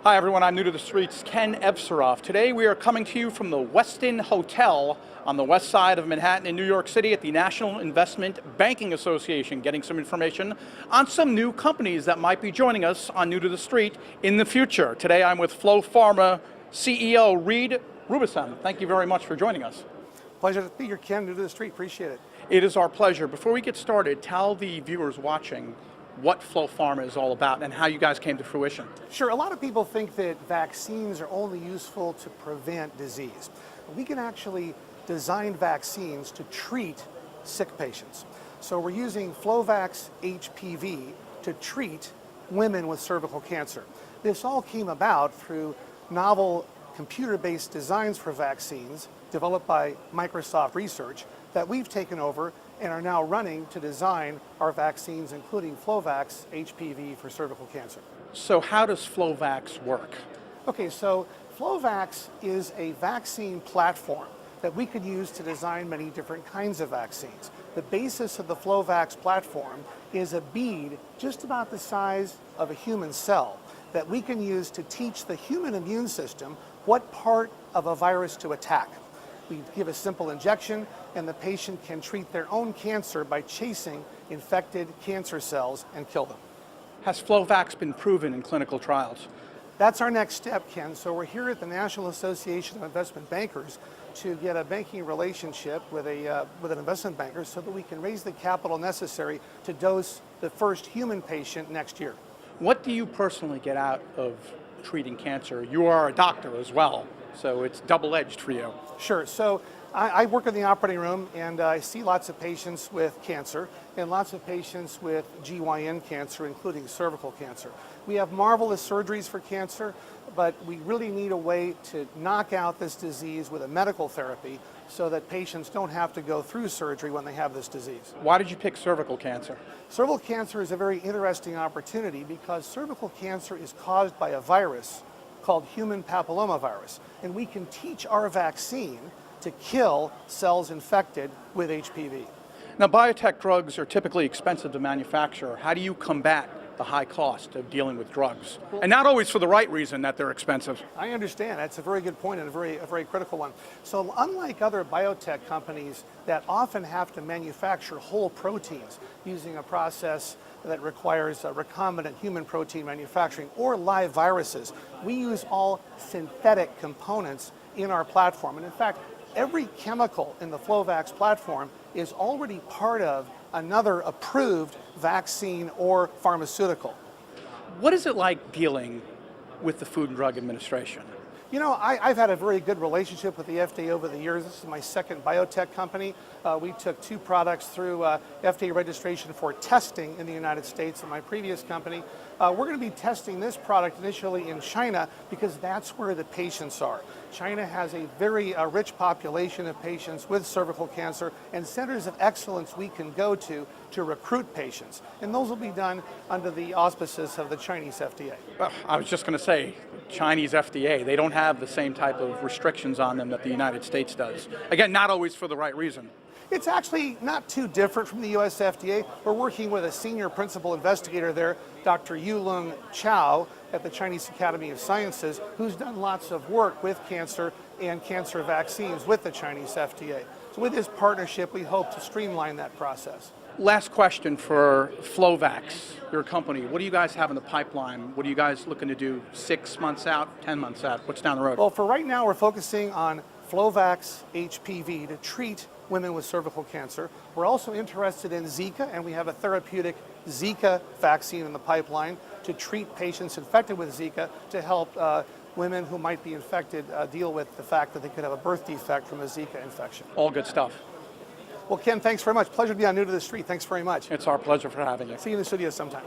Hi everyone, I'm new to the streets, Ken Evseroff. Today we are coming to you from the Westin Hotel on the west side of Manhattan in New York City at the National Investment Banking Association, getting some information on some new companies that might be joining us on New to the Street in the future. Today I'm with Flow Pharma CEO Reed Rubison. Thank you very much for joining us. Pleasure to be here, Ken. New to the street, appreciate it. It is our pleasure. Before we get started, tell the viewers watching what Flow Pharma is all about and how you guys came to fruition. Sure, a lot of people think that vaccines are only useful to prevent disease. We can actually design vaccines to treat sick patients. So we're using Flovax HPV to treat women with cervical cancer. This all came about through novel computer-based designs for vaccines developed by Microsoft Research that we've taken over and are now running to design our vaccines, including Flovax HPV for cervical cancer. So how does Flovax work? Okay, so Flovax is a vaccine platform that we could use to design many different kinds of vaccines. The basis of the Flovax platform is a bead just about the size of a human cell that we can use to teach the human immune system what part of a virus to attack. We give a simple injection and the patient can treat their own cancer by chasing infected cancer cells and kill them. Has Flovax been proven in clinical trials? That's our next step, Ken. So we're here at the National Association of Investment Bankers to get a banking relationship with an investment banker so that we can raise the capital necessary to dose the first human patient next year. What do you personally get out of treating cancer? You are a doctor as well, so it's double-edged for you. Sure. So I work in the operating room and I see lots of patients with cancer and lots of patients with GYN cancer, including cervical cancer. We have marvelous surgeries for cancer, but we really need a way to knock out this disease with a medical therapy so that patients don't have to go through surgery when they have this disease. Why did you pick cervical cancer? Cervical cancer is a very interesting opportunity because cervical cancer is caused by a virus called human papillomavirus, and we can teach our vaccine to kill cells infected with HPV. Now, biotech drugs are typically expensive to manufacture. How do you combat the high cost of dealing with drugs? And not always for the right reason that they're expensive. I understand. That's a very good point and a very critical one. So unlike other biotech companies that often have to manufacture whole proteins using a process that requires recombinant human protein manufacturing or live viruses, we use all synthetic components in our platform. And in fact, every chemical in the Flovax platform is already part of another approved vaccine or pharmaceutical. What is it like dealing with the Food and Drug Administration? You know, I've had a very good relationship with the FDA over the years. This is my second biotech company. We took 2 products through FDA registration for testing in the United States in my previous company. We're going to be testing this product initially in China because that's where the patients are. China has a very rich population of patients with cervical cancer and centers of excellence we can go to recruit patients. And those will be done under the auspices of the Chinese FDA. Well, I was just going to say, Chinese FDA, they don't have the same type of restrictions on them that the United States does. Again, not always for the right reason. It's actually not too different from the US FDA. We're working with a senior principal investigator there, Dr. Yulong Chow at the Chinese Academy of Sciences, who's done lots of work with cancer and cancer vaccines with the Chinese FDA. So with this partnership, we hope to streamline that process. Last question for Flovax, your company. What do you guys have in the pipeline? What are you guys looking to do 6 months out, 10 months out? What's down the road? Well, for right now, we're focusing on Flovax HPV to treat women with cervical cancer. We're also interested in Zika, and we have a therapeutic Zika vaccine in the pipeline to treat patients infected with Zika to help women who might be infected deal with the fact that they could have a birth defect from a Zika infection. All good stuff. Well, Ken, thanks very much. Pleasure to be on New to the Street. Thanks very much. It's our pleasure for having you. See you in the studio sometime.